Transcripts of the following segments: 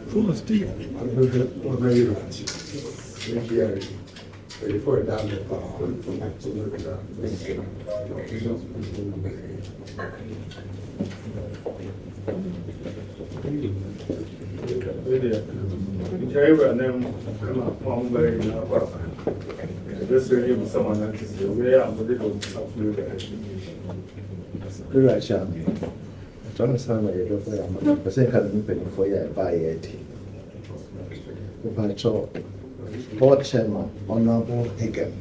Full of steel. Before down the Board Chairman, Honorable Hagen.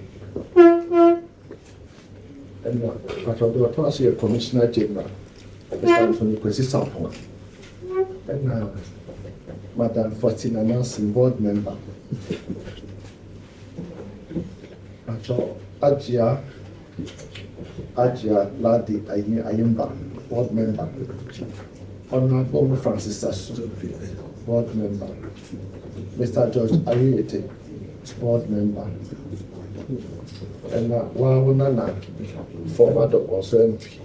And what was your Commissioner General, Mr. Anthony Kwesi. And Madam Fortina Nelson, Board Member. Ajia Ladi Ayimba, Board Member. Honorable Francis Sasu, Board Member. Mr. George Ayete, Board Member. And Wawanana, former also MP,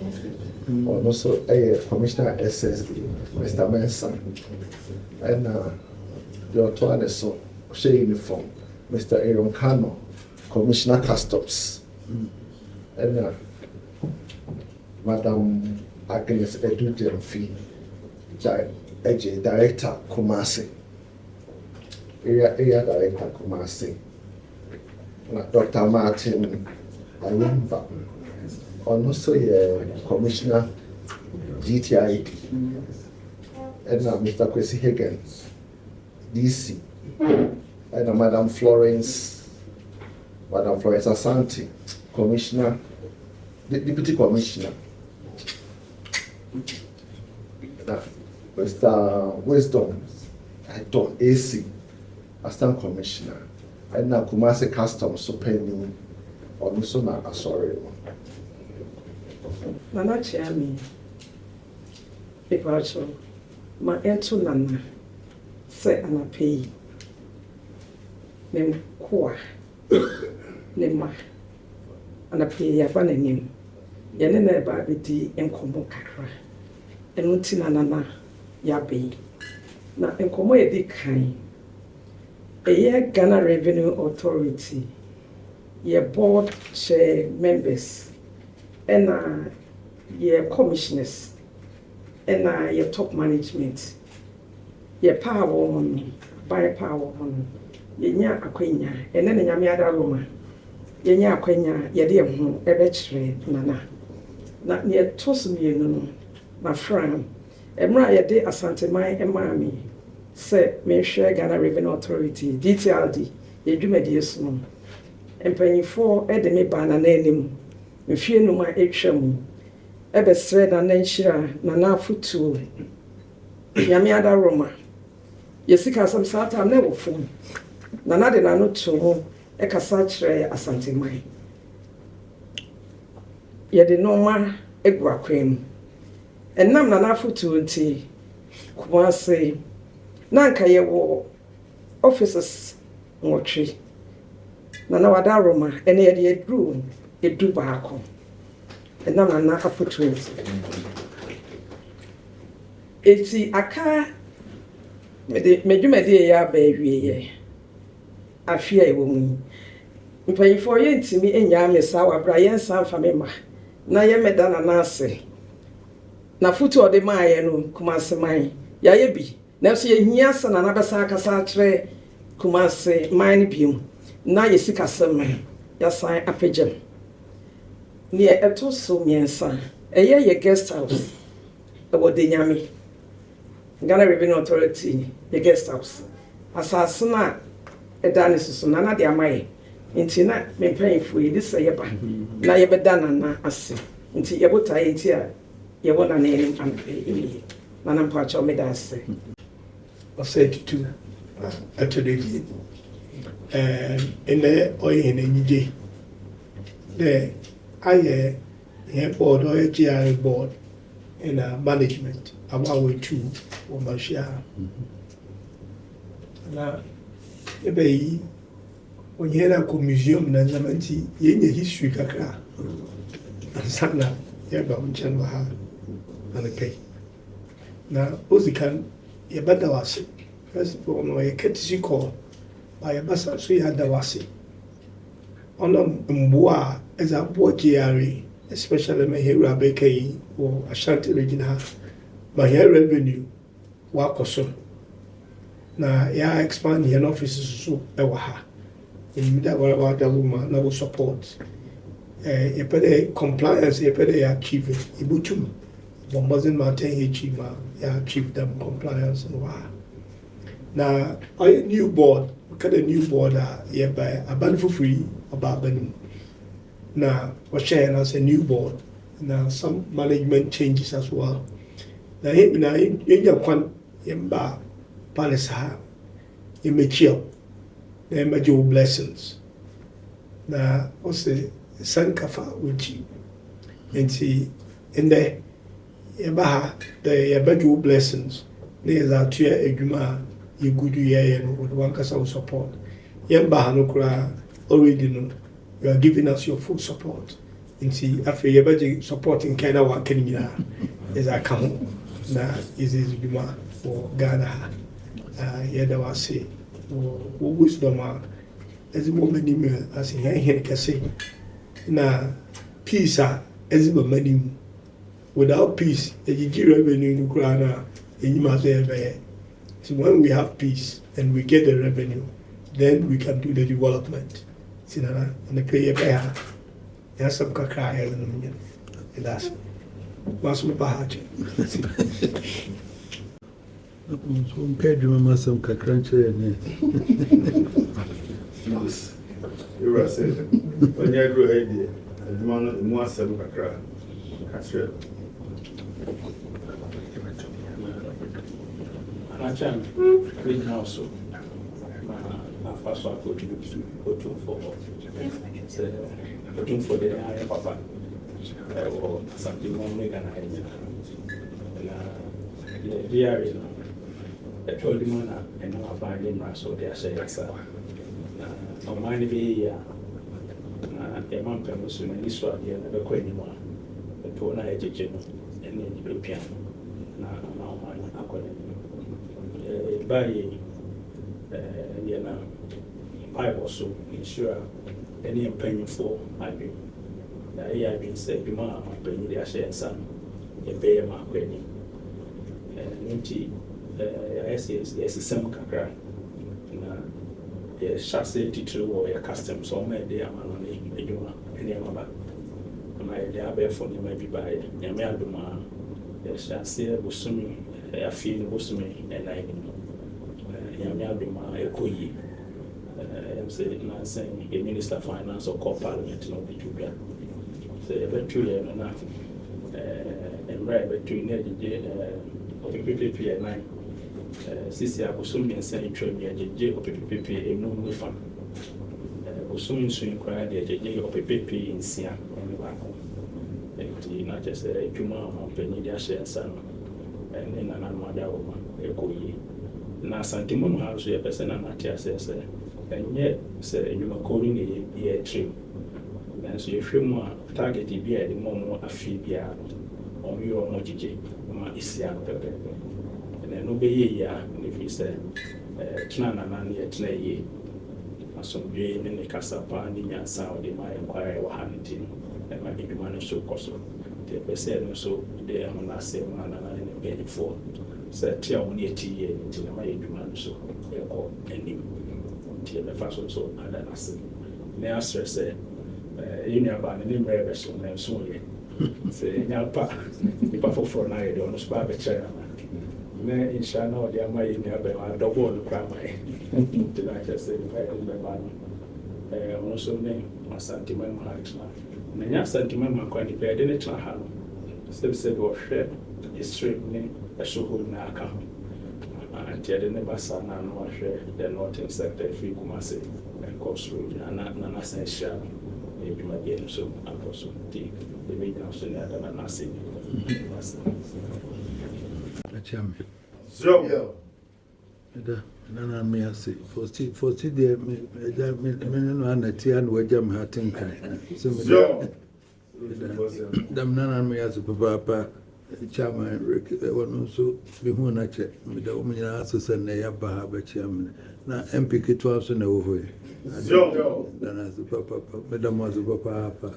and also a Commissioner SS, Mr. Mensah. And the Ottoane so share uniform, Mr. Aaron Kano, Commissioner Customs. And Madam Agnes Edu Jemfi, Director Kumasi. Area Director Kumasi. Dr. Martin Ayumba, and also Commissioner GTID, and Mr. Kwesi Hagen, DC, and Madam Florence Asante, Commissioner, Deputy Commissioner, Mr. Wisdom, AC, Assistant Commissioner. And now Kumasi Customs so pending or also not sorry. Nana Chiami, because my aunt Nana say and I pay name Kwa Nema and I pay ya banim. Yanene Babiti and Komo Kakra and Untina Nana Yabe. Na en Komo Edi Kai. A year Ghana Revenue Authority, your board chair members, and your commissioners, and your top management, your power woman, by power woman, your aquina, and then Yamiada Roma, your aquina, your dear home, a betray, Nana. Not near Tosum, my friend, and my day Asantehene and Mammy. Say, me share Ghana Revenue Authority, DTLD, ye do mediation. And paying for Edeme Banana name, if you know my HM, Ebe Sred and Nenshira, Nana Futu, Yamiada Roma. Yesika some Sata never phone. Nana de Nano to Ekasachre Asantehene. Ye de Noma Egua Queen. And Nam Nana Futu and tea, Kumase. Nanka ye wo officers nwotwe na wada Roma ene ye de dru edu baako enam na afoto eti aka medwumade ya ba awie ye afia ewo mu mpanyifo ye ntimi enya amesa wabra ye nsan fa mema na ye meda na ase na foto ode maaye no Kumase man ya ye bi na so ye hia sana na besa akasa kire Kumase man biom na ye sika sem ya san apegem ne eto so miensa eye ye guest house e wode nyame Ghana Revenue Authority ye guest house asase na edane susu na de amaye nti na mempanyfo ye de sey ba na ye beda na ase nti ye botaye nti a ye wona na enim ampe na na mpacho me da ase I said to attendees, and in the oil in any day, I board or GRA board in management. I'm away too, or my share. Now, when you have a museum, Nanzamanti, you history, Kaka, and Sana, yɛba wo nkyɛn wɔ ha anɔpɛ na osikan yɛbɛda wo ase. First of all, no yɛ courtesy call ba yɛbɛsa so yɛada wo ase ɔnam mboa a ɛdze aboa GRA, especially ma yɛwura bɛka yi wɔ Ashanti region ha ma yɛ revenue wakɔ so na yɛ expand yɛn offices so ɛwɔ ha ɛnimida wada wo ma na wo support yɛpɛ compliance yɛpɛ dɛ yɛ achieve yɛbɛtum bɔ mmɔdzen ma atɛn ma yɛ achieve them compliance no wɔ ha na ɔyɛ new board kada new board a yɛba aban foforɔ yi ɔba aba no mu na wɔhyɛ yɛn as a new board na some management changes as well na yɛnya kwan yɛmba palace ha yɛmɛkyia na yɛmɛgye wo blessings na ɔsɛ san kafa wɔkyi nti ndɛ yɛba ha dɛ yɛbɛgye wo blessings na yɛdze atoa adwuma a yɛgudu yɛyɛ no wɔde wankasa wo support yɛmba ha no koraa already no you are giving us your full support nti afei yɛbɛgye support nkɛn na waka no nyinaa yɛdze aka ho na yɛdze adwuma wɔ Ghana ha yɛda wo ase wɔ wisdom a ɛdze wɔ m'anim ase yɛn kɛse na peace a ɛdze ba m'anim without peace ɛgyegye revenue no koraa na ɛnyim ase yɛbɛyɛ. So when we have peace and we get the revenue, then we can do the development. Sinana, and the pay a yes, some kakra and that's what's my bahaj. Paid you must some kakranche. You were saying, when you go ahead, and the man more some kakra. That's right. Machan, we also first one looking for the area papa or something more organized. The area, I told him and now find him, so they are saying, sir, no mind be a month and was in this one, you never quite anymore. The tona education and then you piano. Now, by Bible so ensure any opinion for my view. I have been said, you might bring the Ashen son, a bear mark wedding. I say, yes, a some cacra. Yes, chassis to or your customs or my dear man on any other. My dear bear for you may be by Yamaduma. Yes, chassis was swimming, I feel was me, and I Yamaduma, a coy. I'm saying a minister of finance or core parliament, no be too bad. Say, but 2 years and nothing. And right between PPP and 9. Sisi Abusumi and Saint Tremi and J. PPP, a no fun. Busumi soon cried the J. PPP in Siam on the back. Not just a Juma of Penny Share son and then another mother woman, a coy. Now, Santimon House, a person and Natia says, and yet, say, you are calling a year trim. And so if you more target the beer, the more a fee beer on your mojiji, is young pepper. And then obey ya, if you say, Tnana Nani at Nay, as some drain in the Casapa and in your sound, they might inquire what hunting, and might be managed to cost. They percent so they are not saying one and a penny for. Said, tell me a tea until my demand so they call any. The first also and then I said, now stress you know about the name reversion and so on. Say, now, if for night, don't spare the chair. Then in Shana, they are my double the primary. Did I just say, also name Asantehene heart. And Asantehene quite bad in it. Still said, or share is straight name, a show in our account. And yet, never saw none or share the northern sector free Kumasi and coast road, and not essential. Maybe my game so I'm also the region of Senate and Nasi. So, Nana me I say, for the men and Tian were jam hatting. so, Damnana me as a papa, chairman, Rick, one also be who not check with the woman answers and they have a chairman. Now, MPK 12 and over. Then as a papa, Madame was a papa.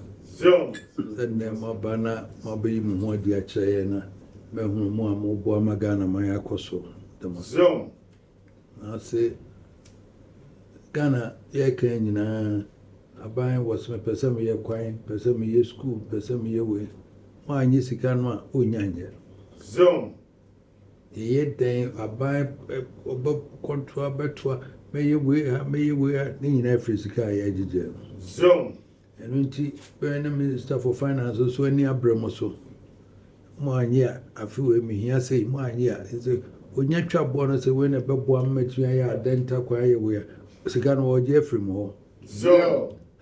Then them more banner, more be more dear Chayana, more Boamagana, my acoso. The most. I say, Ghana, ye can Aban was my person me a quine, person me a school, person me away. Why, Yesicanwa, Unyanya. Yet then Aban contra betua, may you wear, Ning Africa, Edge. And when she burn Minister for Finance, also any Abramoso. 1 year, I feel me here say 1 year. It's a when you trap bonus, when a babu met you, I then talk where we're Sigan or Jeffrey Moore.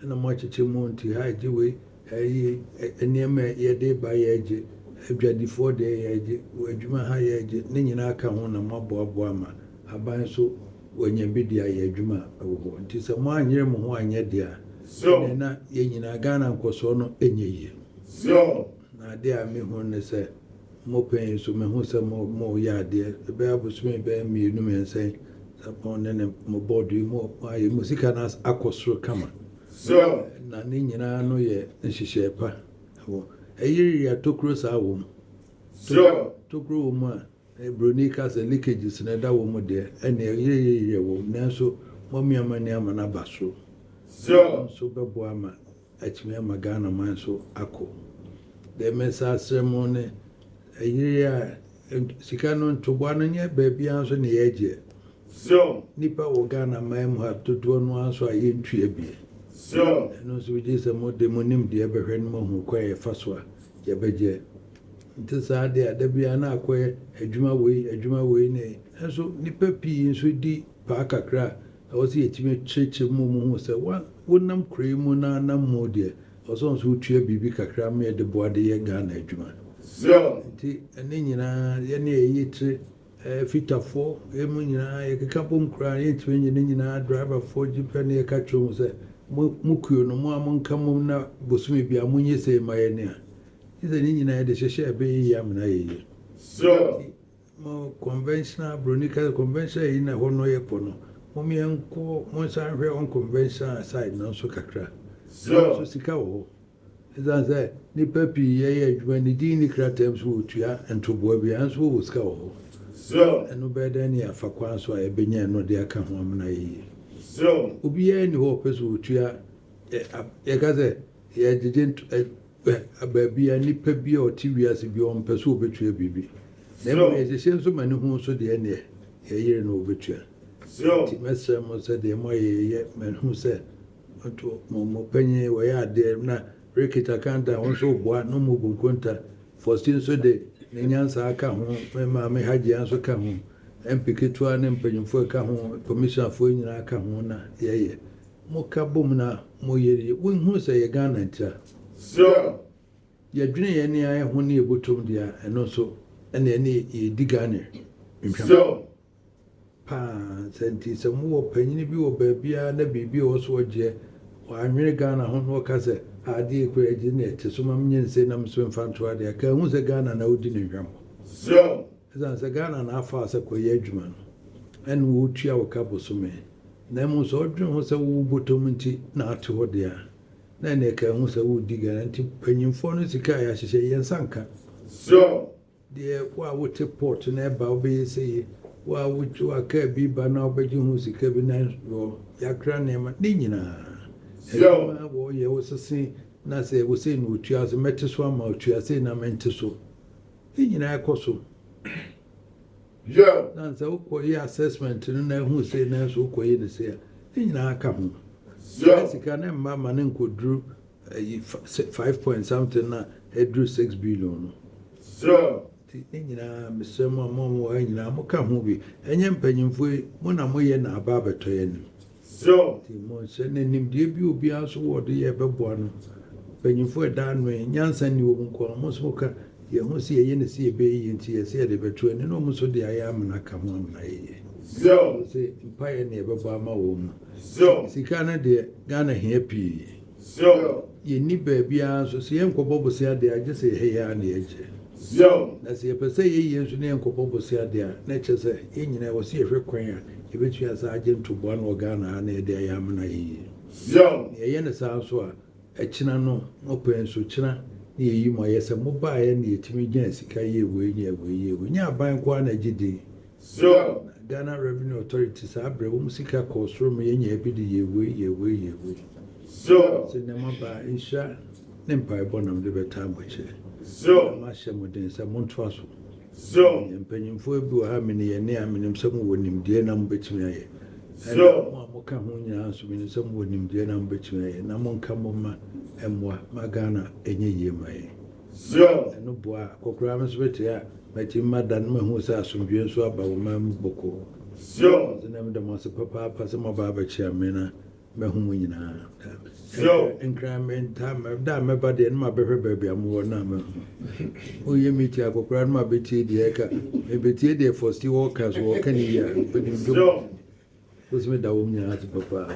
And a much chimonti hide away, a near me a day by edge, a dready 4 day edge, where Juma high edge, Ninaka on a mob of Wama. I buy so when you bid ya Juma. It is a 1 year more 1 year, dear. So, not yen Ghana was on any year. So, now, dear me, when they say, more pain, so me who some more yard, dear. The bear was me, bear me, no man say, upon any more body, more, why you must can ask Aquasro come. So, Nanina no ye, and she shaper. A year took Rosa womb. So, took room, a brunicas and leakages and a da woman there, and a year will now so, Mommy and my name and Abasso. So, Babuama, at me, Magana, man, so Ako. The messa ceremony. A year, Sicanon to 1 year, baby answer the edge. So, Nippa or Ghana, ma'am, have to do one so I ain't tree. So, and also with this a more demonim, the ever heard more who quay a faswa, Yabeje. It is our dear, there be an acquire a Juma way, nay. And so Nippa P in Swede Parker cra. I was here to make church of Mumu who said, "What wouldn't cream no more dear, or some who cheer Bibica cram me at the body and Ghana Juma." So, and then you know, any fit of 4, a couple crying, twin, and then you know, driver 4 Japan, a catch room say, Muku, no more among come on now, Busumi be a munye say my near. Is an Indian I share be yamna. So, more conventional, Brunica convention in a Honoya Pono. Mommy and co, Monsan on convention side, no so cacra. So, Sicao. As I said, Nippepi, when the Dini Cratams would ya and to Bobians who was go. So, and no better than ya for Quanso, a Benya no dear come home. So, Ubi any hopes would ya a gazette, ya didn't a baby and Nippepi or TV as if you on pursue betray a baby. Never is a sense of many who so the end a year no betray. So, Master said the Moye man who said, Momo Penny, where I dare not. Ricketa Kanta also bought no more Bunkunta for still so de Nansa come home, when Mamma had the answer come home, and pick it to an empire for come home, permission for in a come home, yea. Moka boomna, moye, when who say a gun enter. So, your dream any eye when you go to dear, and also any digger. So, Pa, sent some more penny be or baby, and a baby also a jeer, or I'm really gonna home work as a I did create it, so Mammy say I'm swim fan to idea. Can who's a gun and I didn't jump. So, as a gun and half as a coyagman, and would cheer our couple so me. Then was ordering was a woo bottominty not to what they are. Then they can was a wood digger and tip penny for the Kaya, she say, and Sanka. So, dear, why would a port and a bawby say, why would you a cab be by now, but you who's a cabinet or Yakran name at Nina? So, you was a say, Nasa was saying, which you as a metaswam or you are saying, I meant to so. In our coso. Yeah, that's a quay assessment to know who say now so quay in the say. In our come. So, I can mamma and could drew 5 point something, a drew 6 billion. So, Mr. Mamma, and Yamoka movie, and young penny for one amoy and a barber train. So, Timon him debut be also what the ever born. When you for a down way, Yansan, you won't call almost smoker. You won't see a yen see a bay in tears here, between and almost so the I am and I come on. So, say, pioneer by my woman. So, see, Canada, Ghana happy. So, ye ni baby so se yen ko bobo se ade age se he ya na eje Zone. na se pese ye yen so ne yen ko bobo se ade na che se ye nyina wo se ehwe kwan a ye betu asa age ntubo na Ghana na ede ya amana yi Zone. ye ne sa so a echina no Opemsuo china ne yi mo ye se mo ba ye ne etimi gyan sika ye we nya ban kwa na gidi Zone. Ghana Revenue Authority sa abre wo musika ko soro mo ye nya bi de ye we Zone. se ne ma ba insha ne mpa bonam de beta mboche Zone. ma hye modin se monto aso Zone. mpanyimfo bi wo ha me ne ye ne amenem se mo wonim de na mbetimi aye Zone. mo ka ho nya so me se mo wonim de na mbetimi aye na mo nka mo ma emwa ma Ghana enye ye mai Zone. no boa kokura me so bete ya meti madan ma hu sa asomdwe so aba wo ma mboko Zone. na me de mo se papa se mo ba ba chia me na me hu mo nyina Zone. increment time da me ba de ma be hwe ba bia mo na me o ye mi ti akokura na ma beti de eka e beti de for still workers wo kan ya benim do Zone. so me da wo nyina ti papa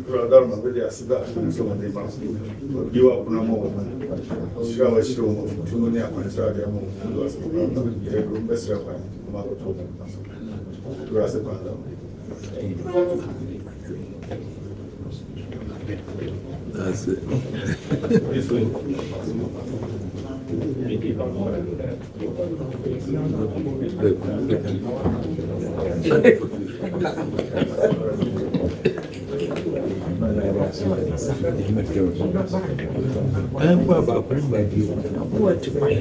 Brother, my video is that someone they must you up no more. Show to me up and start their move. The group best of that's it I'm about to bring you. What to buy?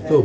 Oh,